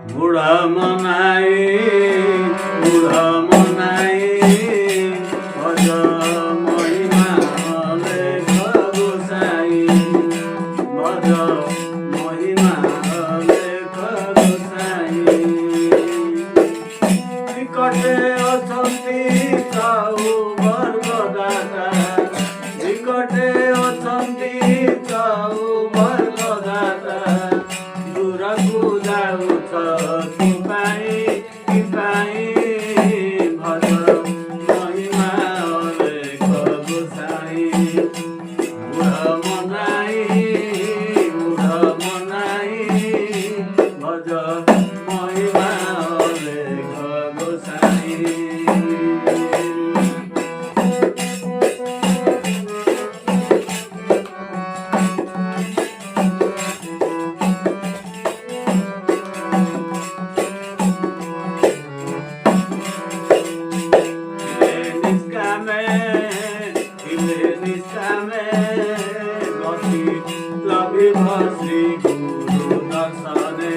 বুড়া মনাই বুড়া মনাই ভজ মহিমা লেখ গোসাই ভজ মহিমা লেখ গোসাই নিকটে অଛନ୍ତି সাহু বর্গদাতা নিকটে অଛନ୍ତି ସାହୁ ବର୍ଗଦାତା ଦୂରକୁ ଯାଉଛ କି ପାଇଁ ଭଜ ମହିମା ଅଲେଖ ଗୋସାଇ ବୁଢ଼ ମନାଇ ଭଜ ମହିମା ଅଲେଖ ଗୋସାଇ শ্রী গুরু দর্শনে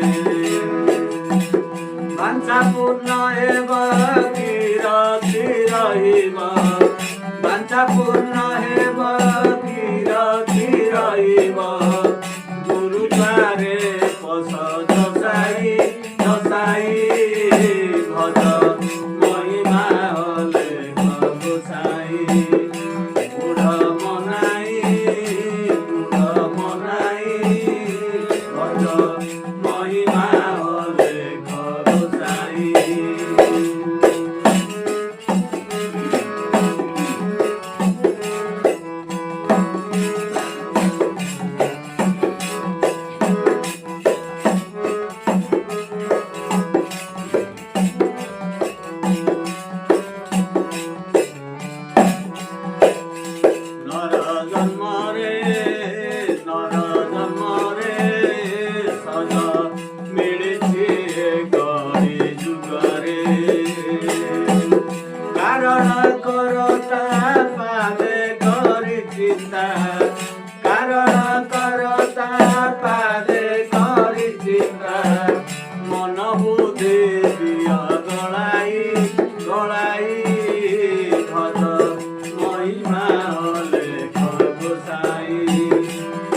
বাঞ্ছা পূর্ণ হেব কিরতি রহিব বাঞ্ছা পূর্ণ হেব কিরতি রহিব গুরু দ্বারে পশ দশাই ভজ মহিমা অলেখ গোসাই বুঢ় মনাই ভজ মহিমা অলেখ গোসাই নর জন্মরে সজ মিଳିଛି কলি যুগরে কারণ করতা পাদে করি চিন্তা কারণ করতা পাদে করি চিন্তা মন বুদ্ধি দিয় গলাই ভজ মহিমা অলেখ গোসাই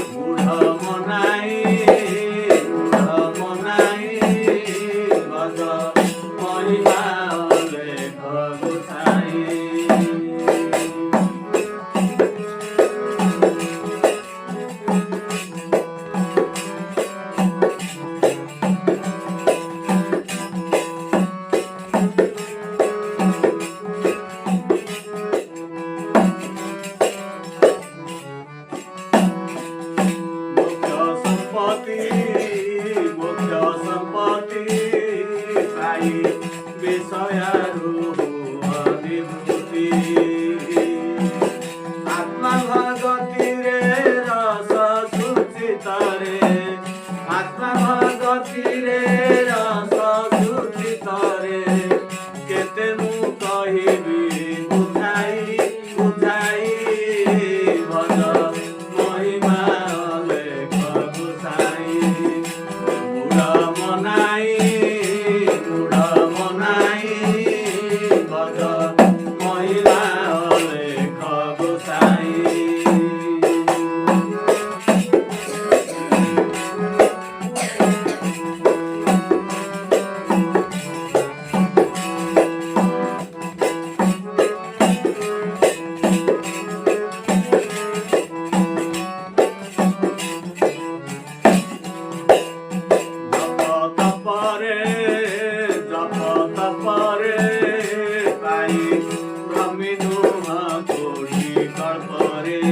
বুঢ় মনাই ভজ মহিমা অলেখ গোসাই মুখ্য সম্পত্তি পাই বিষয়ারু অভিভূতি আত্মা ভগতিরে রস সুচিতরে আত্মা ভগতিরে রস সুচিতরে কেতে মু কহিবি বুঝাই ভজ মহিমা অলেখ গোসাই বুঢ় মনাই ভজ মহিমা অলেখ গোসাই জপ তপরে পাই ব্রহ্মিণু কোটি কল্পরে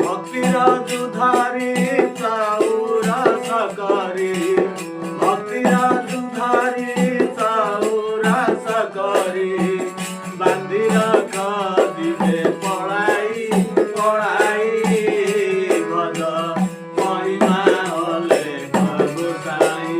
ভক্তির যুধারি চাউর সকরি ভক্তির যুধারি চাউর সকরি বান্ধি রখ দিবে পড়াই ভজ মহিমা অলেখ গোসাই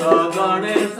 गणेश